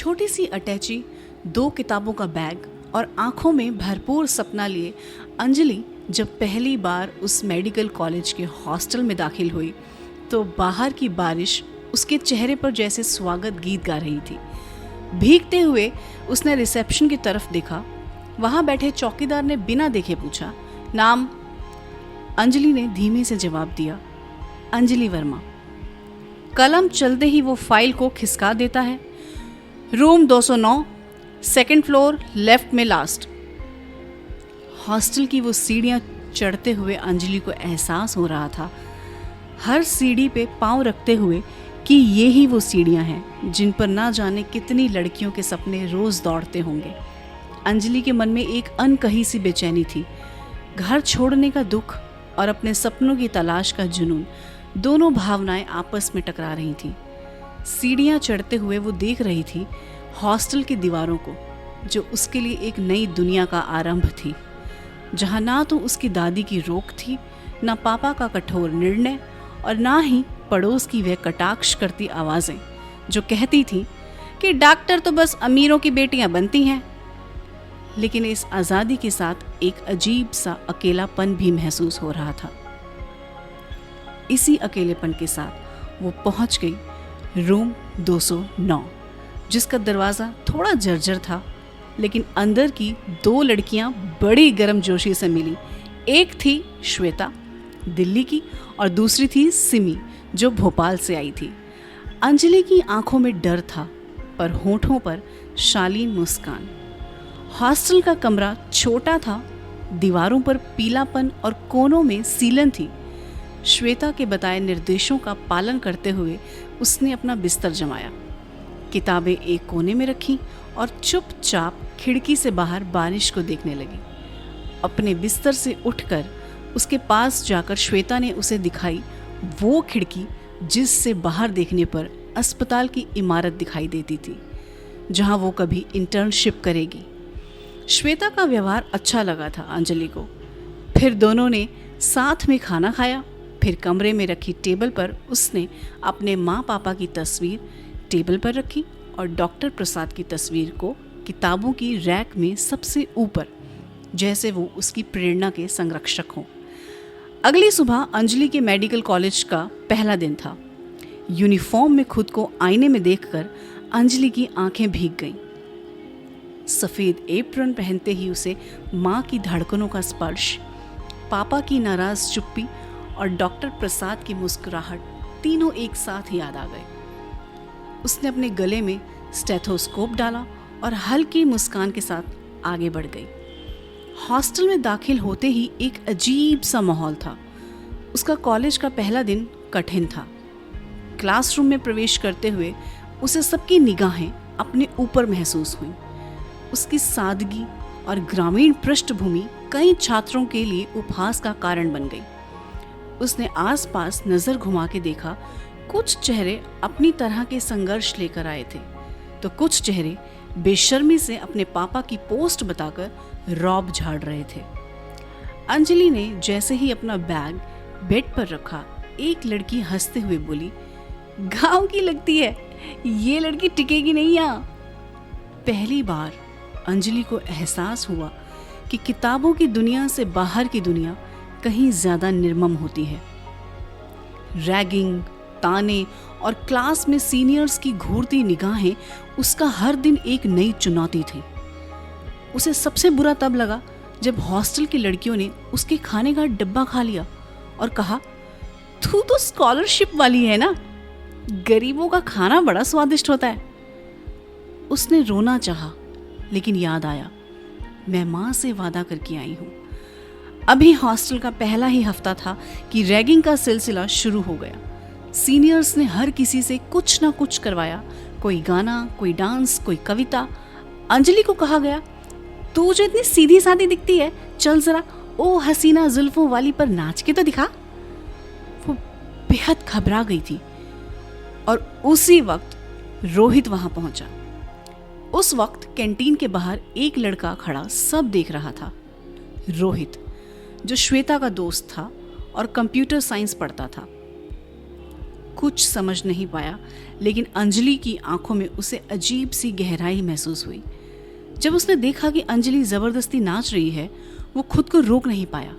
छोटी सी अटैची, 2 किताबों का बैग और आंखों में भरपूर सपना लिए अंजलि जब पहली बार उस मेडिकल कॉलेज के हॉस्टल में दाखिल हुई तो बाहर की बारिश उसके चेहरे पर जैसे स्वागत गीत गा रही थी। भीगते हुए उसने रिसेप्शन की तरफ देखा। वहां बैठे चौकीदार ने बिना देखे पूछा, नाम? अंजलि ने धीमे से जवाब दिया, अंजलि वर्मा। कलम चलते ही वो फाइल को खिसका देता है। रूम 209, 2nd फ्लोर, लेफ्ट में लास्ट। हॉस्टल की वो सीढ़ियां चढ़ते हुए अंजलि को एहसास हो रहा था, हर सीढ़ी पे पांव रखते हुए, कि ये ही वो सीढ़ियां हैं जिन पर ना जाने कितनी लड़कियों के सपने रोज दौड़ते होंगे। अंजलि के मन में एक अनकही सी बेचैनी थी। घर छोड़ने का दुख और अपने सपनों की तलाश का जुनून, दोनों भावनाएं आपस में टकरा रही थीं। सीढ़ियां चढ़ते हुए वो देख रही थी हॉस्टल की दीवारों को, जो उसके लिए एक नई दुनिया का आरंभ थी, जहां ना तो उसकी दादी की रोक थी, ना पापा का कठोर निर्णय, और ना ही पड़ोस की वह कटाक्ष करती आवाजें जो कहती थी कि डॉक्टर तो बस अमीरों की बेटियां बनती हैं। लेकिन इस आज़ादी के साथ एक अजीब सा अकेलापन भी महसूस हो रहा था। इसी अकेलेपन के साथ वो पहुंच गई रूम 209, जिसका दरवाज़ा थोड़ा जर्जर था, लेकिन अंदर की 2 लड़कियां बड़ी गर्मजोशी से मिली। एक थी श्वेता, दिल्ली की, और दूसरी थी सिमी, जो भोपाल से आई थी। अंजलि की आंखों में डर था, पर होठों पर शालीन मुस्कान। हॉस्टल का कमरा छोटा था, दीवारों पर पीलापन और कोनों में सीलन थी। श्वेता के बताए निर्देशों का पालन करते हुए उसने अपना बिस्तर जमाया, किताबें एक कोने में रखी और चुपचाप खिड़की से बाहर बारिश को देखने लगी। अपने बिस्तर से उठकर उसके पास जाकर श्वेता ने उसे दिखाई वो खिड़की जिससे बाहर देखने पर अस्पताल की इमारत दिखाई देती थी, जहां वो कभी इंटर्नशिप करेगी। श्वेता का व्यवहार अच्छा लगा था अंजलि को। फिर दोनों ने साथ में खाना खाया। फिर कमरे में रखी टेबल पर उसने अपने माँ पापा की तस्वीर टेबल पर रखी और डॉक्टर प्रसाद की तस्वीर को किताबों की रैक में सबसे ऊपर, जैसे वो उसकी प्रेरणा के संरक्षक हों। अगली सुबह अंजलि के मेडिकल कॉलेज का पहला दिन था। यूनिफॉर्म में खुद को आईने में देखकर अंजलि की आंखें भीग गईं। सफ़ेद एप्रन पहनते ही उसे माँ की धड़कनों का स्पर्श, पापा की नाराज चुप्पी और डॉक्टर प्रसाद की मुस्कुराहट तीनों एक साथ याद आ गए। उसने अपने गले में स्टेथोस्कोप डाला और हल्की मुस्कान के साथ आगे बढ़ गई। हॉस्टल में दाखिल होते ही एक अजीब सा माहौल था। उसका कॉलेज का पहला दिन कठिन था। क्लासरूम में प्रवेश करते हुए उसे सबकी निगाहें अपने ऊपर महसूस हुईं। उसकी सादगी और ग्रामीण पृष्ठभूमि कई छात्रों के लिए उपहास का कारण बन गई। उसने आसपास नजर घुमा के देखा, कुछ चेहरे अपनी तरह के संघर्ष लेकर आए थे, तो कुछ चेहरे बेशर्मी से अपने पापा की पोस्ट बताकर रौब झाड़ रहे थे। अंजलि ने जैसे ही अपना बैग बेड पर रखा, एक लड़की हंसते हुए बोली, गांव की लगती है, ये लड़की टिकेगी नहीं यहाँ। पहली बार अंजलि को एहसास हुआ कि किताबों की दुनिया से बाहर की दुनिया कहीं ज्यादा निर्मम होती है। रैगिंग, ताने और क्लास में सीनियर्स की घूरती निगाहें उसका हर दिन एक नई चुनौती थी। उसे सबसे बुरा तब लगा जब हॉस्टल की लड़कियों ने उसके खाने का डब्बा खा लिया और कहा, तू तो स्कॉलरशिप वाली है ना, गरीबों का खाना बड़ा स्वादिष्ट होता है। उसने रोना चाहा, लेकिन याद आया, मैं माँ से वादा करके आई हूँ। अभी हॉस्टल का पहला ही हफ्ता था कि रैगिंग का सिलसिला शुरू हो गया। सीनियर्स ने हर किसी से कुछ ना कुछ करवाया, कोई गाना, कोई डांस, कोई कविता। अंजलि को कहा गया, तू जो इतनी सीधी सादी दिखती है, चल जरा ओ हसीना जुल्फों वाली पर नाच के तो दिखा। वो बेहद घबरा गई थी और उसी वक्त रोहित वहां पहुंचा। उस वक्त कैंटीन के बाहर एक लड़का खड़ा सब देख रहा था। रोहित, जो श्वेता का दोस्त था और कंप्यूटर साइंस पढ़ता था। कुछ समझ नहीं पाया, लेकिन अंजलि की आंखों में उसे अजीब सी गहराई महसूस हुई। जब उसने देखा कि अंजलि जबरदस्ती नाच रही है, वो खुद को रोक नहीं पाया।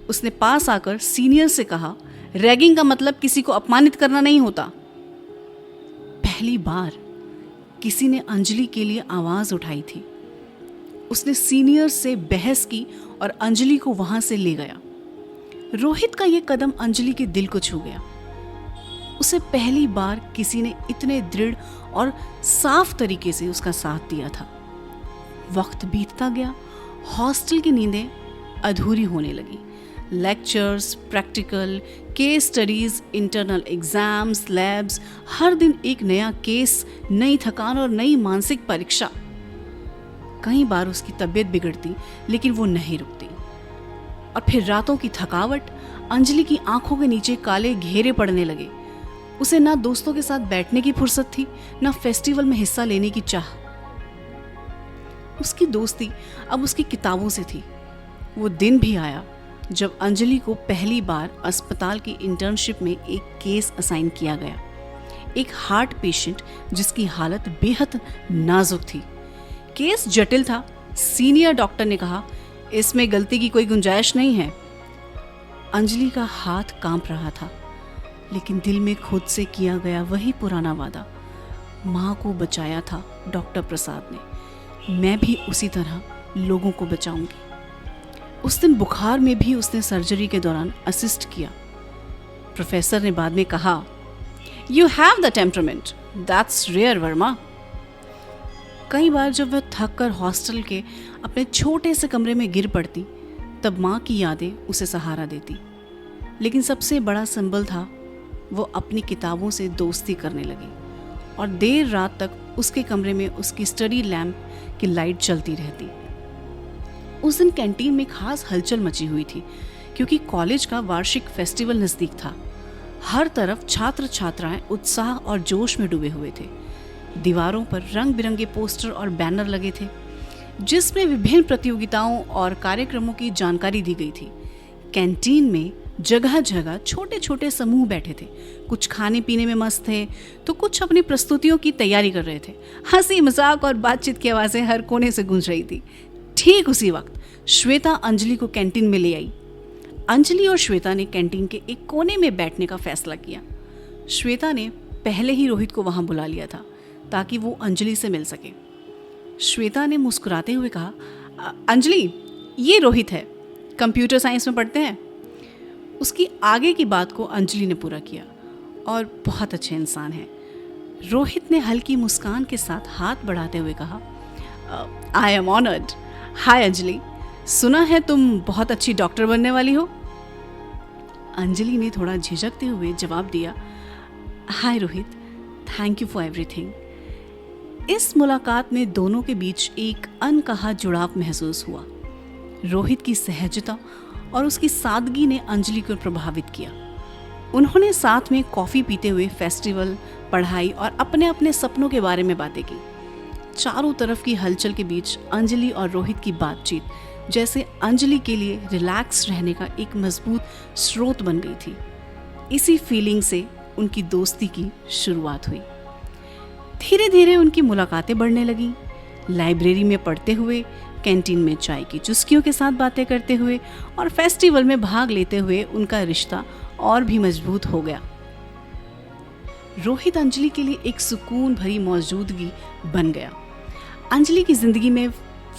उसने पास आकर सीनियर से कहा, रैगिंग का मतलब किसी को अपमानित करना नहीं होता। पहली बार किसी ने अंजलि के लिए आवाज उठाई थी। उसने सीनियर से बहस की और अंजलि को वहां से ले गया। रोहित का यह कदम अंजलि के दिल को छू गया। उसे पहली बार किसी ने इतने दृढ़ और साफ तरीके से उसका साथ दिया था। वक्त बीतता गया, हॉस्टल की नींदें अधूरी होने लगी। Lectures, practical, case studies, internal exams, labs, हर दिन एक नया केस, नई थकान और नई मानसिक परीक्षा। कई बार उसकी तबीयत बिगड़ती, लेकिन वो नहीं रुकती। और फिर रातों की थकावट, अंजलि की आंखों के नीचे काले घेरे पड़ने लगे। उसे ना दोस्तों के साथ बैठने की फुर्सत थी, ना फेस्टिवल में हिस्सा लेने की चाह। उसकी दोस्ती अब उसकी किताबों से थी। वो दिन भी आया जब अंजलि को पहली बार अस्पताल की इंटर्नशिप में एक केस असाइन किया गया। एक हार्ट पेशेंट जिसकी हालत बेहद नाजुक थी। केस जटिल था। सीनियर डॉक्टर ने कहा, इसमें गलती की कोई गुंजाइश नहीं है। अंजलि का हाथ कांप रहा था, लेकिन दिल में खुद से किया गया वही पुराना वादा, माँ को बचाया था डॉक्टर प्रसाद ने, मैं भी उसी तरह लोगों को बचाऊंगी। उस दिन बुखार में भी उसने सर्जरी के दौरान असिस्ट किया। प्रोफेसर ने बाद में कहा, you have the temperament, that's rare Verma. कई बार जब वह थक कर हॉस्टल के अपने छोटे से कमरे में गिर पड़ती, तब माँ की यादें उसे सहारा देती। लेकिन सबसे बड़ा संबल था, वो अपनी किताबों से दोस्ती करने लगी और देर रात तक उसके कमरे में उसकी स्टडी लैम्प की लाइट चलती रहती। उस दिन कैंटीन में खास हलचल मची हुई थी, क्योंकि कॉलेज का वार्षिक फेस्टिवल नज़दीक था। हर तरफ छात्र छात्राएं उत्साह और जोश में डूबे हुए थे। दीवारों पर रंग बिरंगे पोस्टर और बैनर लगे थे, जिसमें विभिन्न प्रतियोगिताओं और कार्यक्रमों की जानकारी दी गई थी। कैंटीन में जगह जगह छोटे छोटे समूह बैठे थे। कुछ खाने पीने में मस्त थे, तो कुछ अपनी प्रस्तुतियों की तैयारी कर रहे थे। हंसी मजाक और बातचीत की आवाज़ें हर कोने से गूंज रही थी। ठीक उसी वक्त श्वेता अंजलि को कैंटीन में ले आई। अंजलि और श्वेता ने कैंटीन के एक कोने में बैठने का फैसला किया। श्वेता ने पहले ही रोहित को वहां बुला लिया था, ताकि वो अंजलि से मिल सके। श्वेता ने मुस्कुराते हुए कहा, अंजलि, ये रोहित है, कंप्यूटर साइंस में पढ़ते हैं। उसकी आगे की बात को अंजलि ने पूरा किया, और बहुत अच्छे इंसान हैं। रोहित ने हल्की मुस्कान के साथ हाथ बढ़ाते हुए कहा, आई एम ऑनर्ड। हाय अंजलि, सुना है तुम बहुत अच्छी डॉक्टर बनने वाली हो। अंजलि ने थोड़ा झिझकते हुए जवाब दिया, hi Rohit, thank you for everything. इस मुलाकात में दोनों के बीच एक अनकहा जुड़ाव महसूस हुआ। रोहित की सहजता और उसकी सादगी ने अंजलि को प्रभावित किया। उन्होंने साथ में कॉफ़ी पीते हुए फेस्टिवल, पढ़ाई और अपने अपने सपनों के बारे में बातें की। चारों तरफ की हलचल के बीच अंजलि और रोहित की बातचीत जैसे अंजलि के लिए रिलैक्स रहने का एक मजबूत स्रोत बन गई थी। इसी फीलिंग से उनकी दोस्ती की शुरुआत हुई। धीरे धीरे उनकी मुलाकातें बढ़ने लगीं। लाइब्रेरी में पढ़ते हुए, कैंटीन में चाय की चुस्कियों के साथ बातें करते हुए और फेस्टिवल में भाग लेते हुए उनका रिश्ता और भी मजबूत हो गया। रोहित अंजलि के लिए एक सुकून भरी मौजूदगी बन गया। अंजलि की जिंदगी में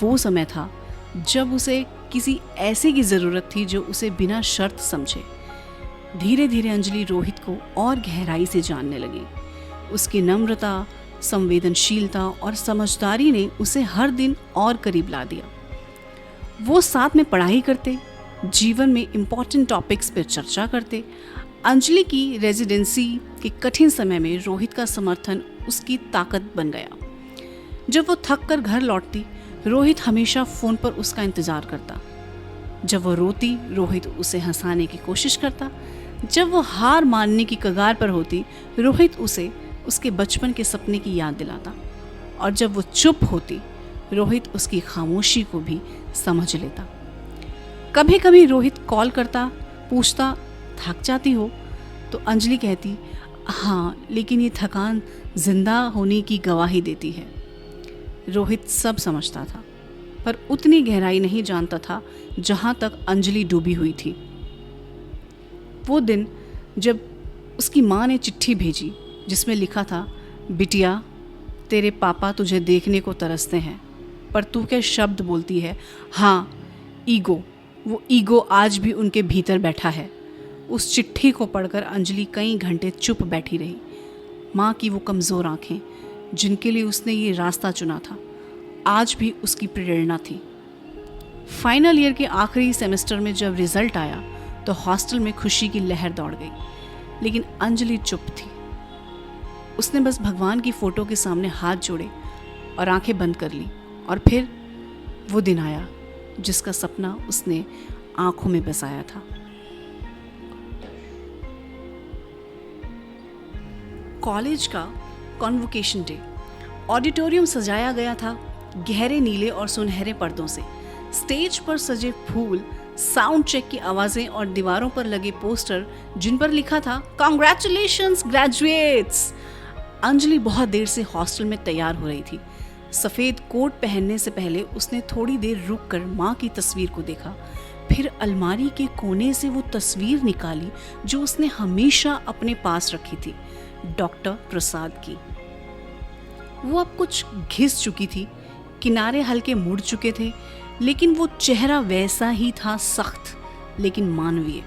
वो समय था जब उसे किसी ऐसे की ज़रूरत थी जो उसे बिना शर्त समझे। धीरे धीरे अंजलि रोहित को और गहराई से जानने लगी। उसकी नम्रता, संवेदनशीलता और समझदारी ने उसे हर दिन और करीब ला दिया। वो साथ में पढ़ाई करते, जीवन में इम्पॉर्टेंट टॉपिक्स पर चर्चा करते। अंजलि की रेजिडेंसी के कठिन समय में रोहित का समर्थन उसकी ताकत बन गया। जब वो थक कर घर लौटती, रोहित हमेशा फ़ोन पर उसका इंतज़ार करता। जब वो रोती, रोहित उसे हंसाने की कोशिश करता। जब वो हार मानने की कगार पर होती, रोहित उसे उसके बचपन के सपने की याद दिलाता। और जब वो चुप होती, रोहित उसकी खामोशी को भी समझ लेता। कभी कभी रोहित कॉल करता, पूछता, थक जाती हो? तो अंजलि कहती, हाँ, लेकिन ये थकान जिंदा होने की गवाही देती है। रोहित सब समझता था, पर उतनी गहराई नहीं जानता था जहाँ तक अंजलि डूबी हुई थी। वो दिन जब उसकी माँ ने चिट्ठी भेजी जिसमें लिखा था, बिटिया तेरे पापा तुझे देखने को तरसते हैं, पर तू क्या शब्द बोलती है। हाँ, ईगो, वो ईगो आज भी उनके भीतर बैठा है। उस चिट्ठी को पढ़कर अंजलि कई घंटे चुप बैठी रही। माँ की वो कमज़ोर आंखें जिनके लिए उसने ये रास्ता चुना था, आज भी उसकी प्रेरणा थी। फाइनल ईयर के आखिरी सेमेस्टर में जब रिजल्ट आया तो हॉस्टल में खुशी की लहर दौड़ गई, लेकिन अंजलि चुप थी। उसने बस भगवान की फ़ोटो के सामने हाथ जोड़े और आंखें बंद कर ली। और फिर वो दिन आया जिसका सपना उसने आंखों में बसाया था। कॉलेज का कॉन्वोकेशन डे। ऑडिटोरियम सजाया गया था गहरे नीले और सुनहरे पर्दों से। स्टेज पर सजे फूल, साउंड चेक की आवाज़ें और दीवारों पर लगे पोस्टर जिन पर लिखा था, कॉन्ग्रेचुलेशंस ग्रेजुएट्स। अंजलि बहुत देर से हॉस्टल में तैयार हो रही थी। सफ़ेद कोट पहनने से पहले उसने थोड़ी देर रुककर माँ की तस्वीर को देखा, फिर अलमारी के कोने से वो तस्वीर निकाली जो उसने हमेशा अपने पास रखी थी, डॉक्टर प्रसाद की। वो अब कुछ घिस चुकी थी, किनारे हल्के मुड़ चुके थे, लेकिन वो चेहरा वैसा ही था, सख्त लेकिन मानवीय।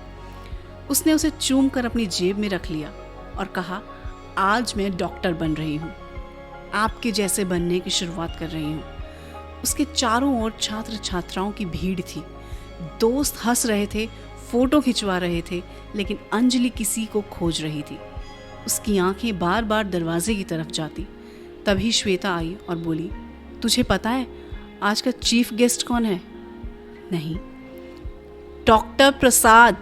उसने उसे चूम कर अपनी जेब में रख लिया और कहा, आज मैं डॉक्टर बन रही हूँ, आपके जैसे बनने की शुरुआत कर रही हूँ। उसके चारों ओर छात्र छात्राओं की भीड़ थी। दोस्त हंस रहे थे, फोटो खिंचवा रहे थे, लेकिन अंजलि किसी को खोज रही थी। उसकी आंखें बार बार दरवाजे की तरफ जाती। तभी श्वेता आई और बोली, तुझे पता है आज का चीफ गेस्ट कौन है? नहीं, डॉक्टर प्रसाद।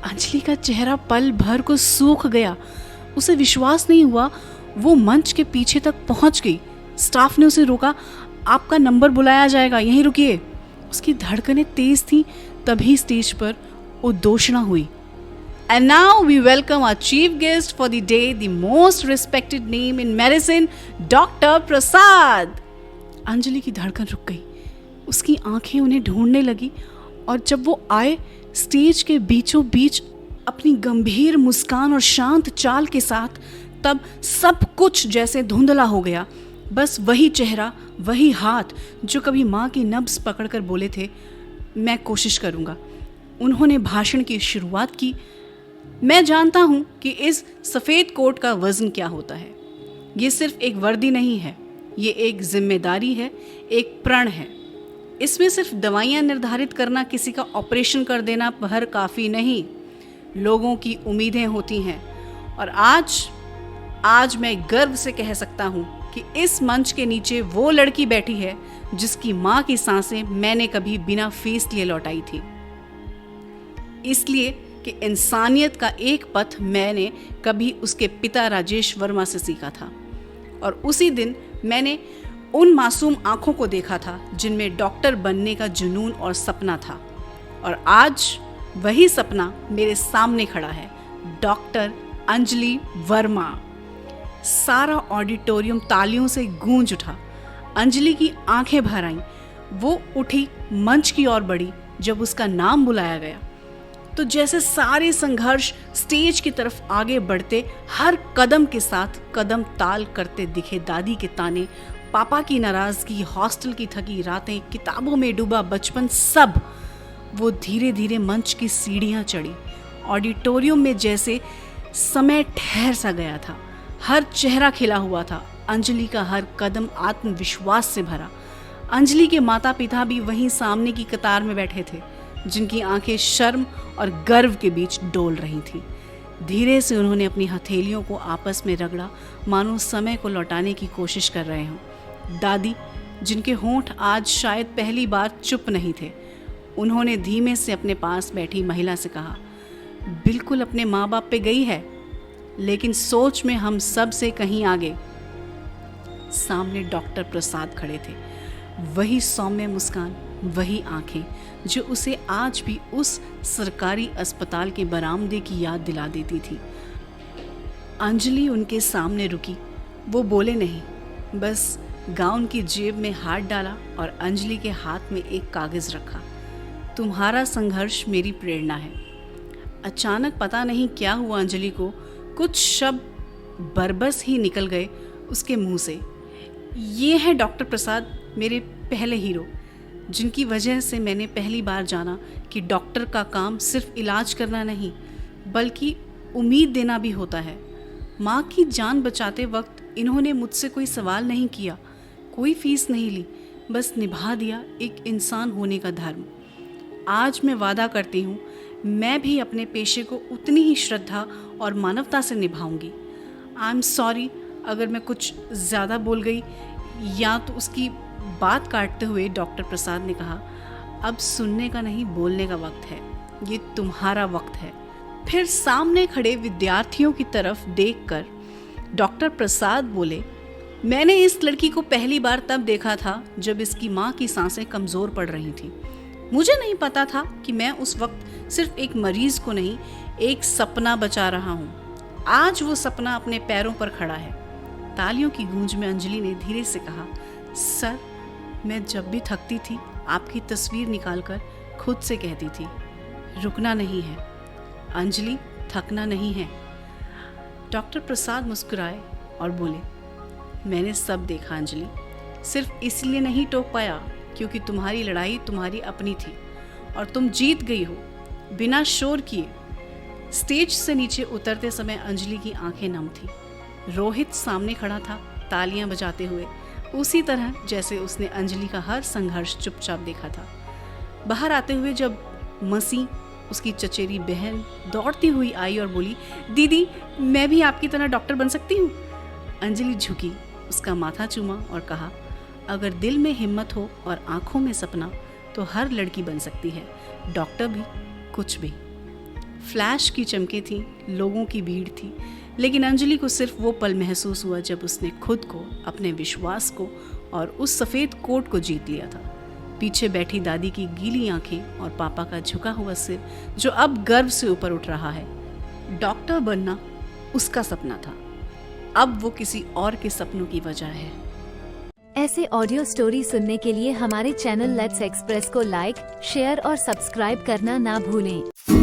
अंजलि का चेहरा पल भर को सूख गया। उसे विश्वास नहीं हुआ। वो मंच के पीछे तक पहुंच गई। स्टाफ ने उसे रोका, आपका नंबर बुलाया जाएगा, यहीं रुकिए। उसकी धड़कनें तेज थीं। तभी स्टेज पर उद्घोषणा हुई, And now we welcome our chief guest for the day, the most respected name in medicine, Dr. Prasad. Anjali की धड़कन रुक गई। उसकी आंखें उन्हें ढूंढने लगी और जब वो आए स्टेज के बीचों बीच अपनी गंभीर मुस्कान और शांत चाल के साथ, तब सब कुछ जैसे धुंधला हो गया। बस वही चेहरा, वही हाथ जो कभी माँ की नब्ज पकड़कर बोले थे, मैं कोशिश करूँगा। उन्होंने भाषण की शुरुआत की। मैं जानता हूं कि इस सफ़ेद कोट का वज़न क्या होता है। ये सिर्फ एक वर्दी नहीं है, ये एक जिम्मेदारी है, एक प्रण है। इसमें सिर्फ दवाइयाँ निर्धारित करना, किसी का ऑपरेशन कर देना भर काफ़ी नहीं। लोगों की उम्मीदें होती हैं। और आज मैं गर्व से कह सकता हूँ कि इस मंच के नीचे वो लड़की बैठी है जिसकी माँ की सांसें मैंने कभी बिना फीस लिए लौटाई थी। इसलिए कि इंसानियत का एक पथ मैंने कभी उसके पिता राजेश वर्मा से सीखा था। और उसी दिन मैंने उन मासूम आंखों को देखा था जिनमें डॉक्टर बनने का जुनून और सपना था। और आज वही सपना मेरे सामने खड़ा है, डॉक्टर अंजलि वर्मा। सारा ऑडिटोरियम तालियों से गूंज उठा। अंजलि की आंखें भर आईं। वो उठी, मंच की ओर बढ़ी। जब उसका नाम बुलाया गया तो जैसे सारे संघर्ष स्टेज की तरफ आगे बढ़ते, हर कदम के साथ कदम ताल करते दिखे दादी के ताने, पापा की नाराजगी, हॉस्टल की थकी रातें, किताबों में डूबा बचपन, सब। वो धीरे धीरे मंच की सीढ़ियां चढ़ी। ऑडिटोरियम में जैसे समय ठहर सा गया था। हर चेहरा खिला हुआ था। अंजलि का हर कदम आत्मविश्वास से भरा। अंजलि के माता पिता भी वहीं सामने की कतार में बैठे थे, जिनकी आंखें शर्म और गर्व के बीच डोल रही थीं। धीरे से उन्होंने अपनी हथेलियों को आपस में रगड़ा, मानो समय को लौटाने की कोशिश कर रहे हों। दादी, जिनके होंठ आज शायद पहली बार चुप नहीं थे, उन्होंने धीमे से अपने पास बैठी महिला से कहा, बिल्कुल अपने माँ बाप पे गई है, लेकिन सोच में हम सब से कहीं आगे। सामने डॉक्टर प्रसाद खड़े थे। वही सौम्य मुस्कान, वही आंखें जो उसे आज भी उस सरकारी अस्पताल के बरामदे की याद दिला देती थी। अंजलि उनके सामने रुकी। वो बोले नहीं, बस गाउन की जेब में हाथ डाला और अंजलि के हाथ में एक कागज़ रखा। तुम्हारा संघर्ष मेरी प्रेरणा है। अचानक पता नहीं क्या हुआ, अंजलि को कुछ शब्द बरबस ही निकल गए उसके मुंह से। ये है डॉक्टर प्रसाद, मेरे पहले हीरो, जिनकी वजह से मैंने पहली बार जाना कि डॉक्टर का काम सिर्फ इलाज करना नहीं बल्कि उम्मीद देना भी होता है। माँ की जान बचाते वक्त इन्होंने मुझसे कोई सवाल नहीं किया, कोई फीस नहीं ली, बस निभा दिया एक इंसान होने का धर्म। आज मैं वादा करती हूँ, मैं भी अपने पेशे को उतनी ही श्रद्धा और मानवता से निभाऊंगी। आई एम सॉरी अगर मैं कुछ ज़्यादा बोल गई। या तो उसकी बात काटते हुए डॉक्टर प्रसाद ने कहा, अब सुनने का नहीं बोलने का वक्त है, ये तुम्हारा वक्त है। फिर सामने खड़े विद्यार्थियों की तरफ देखकर डॉक्टर प्रसाद बोले, मैंने इस लड़की को पहली बार तब देखा था जब इसकी माँ की सांसें कमज़ोर पड़ रही थी। मुझे नहीं पता था कि मैं उस वक्त सिर्फ एक मरीज को नहीं, एक सपना बचा रहा हूँ। आज वो सपना अपने पैरों पर खड़ा है। तालियों की गूंज में अंजलि ने धीरे से कहा, सर, मैं जब भी थकती थी आपकी तस्वीर निकालकर खुद से कहती थी, रुकना नहीं है अंजलि, थकना नहीं है। डॉक्टर प्रसाद मुस्कुराए और बोले, मैंने सब देखा अंजलि, सिर्फ इसलिए नहीं टोक पाया क्योंकि तुम्हारी लड़ाई तुम्हारी अपनी थी और तुम जीत गई हो बिना शोर किए। स्टेज से नीचे उतरते समय अंजलि की आंखें नम थी। रोहित सामने खड़ा था, तालियां बजाते हुए, उसी तरह जैसे उसने अंजलि का हर संघर्ष चुपचाप देखा था। बाहर आते हुए जब मसी, उसकी चचेरी बहन, दौड़ती हुई आई और बोली, दीदी मैं भी आपकी तरह डॉक्टर बन सकती हूँ। अंजलि झुकी, उसका माथा चूमा और कहा, अगर दिल में हिम्मत हो और आंखों में सपना तो हर लड़की बन सकती है, डॉक्टर भी, कुछ भी। फ्लैश की चमकें थीं, लोगों की भीड़ थी, लेकिन अंजलि को सिर्फ वो पल महसूस हुआ जब उसने खुद को, अपने विश्वास को और उस सफ़ेद कोट को जीत लिया था। पीछे बैठी दादी की गीली आंखें और पापा का झुका हुआ सिर जो अब गर्व से ऊपर उठ रहा है। डॉक्टर बनना उसका सपना था, अब वो किसी और के सपनों की वजह है। ऐसे ऑडियो स्टोरी सुनने के लिए हमारे चैनल लेट्स एक्सप्रेस को लाइक, शेयर और सब्सक्राइब करना ना भूलें।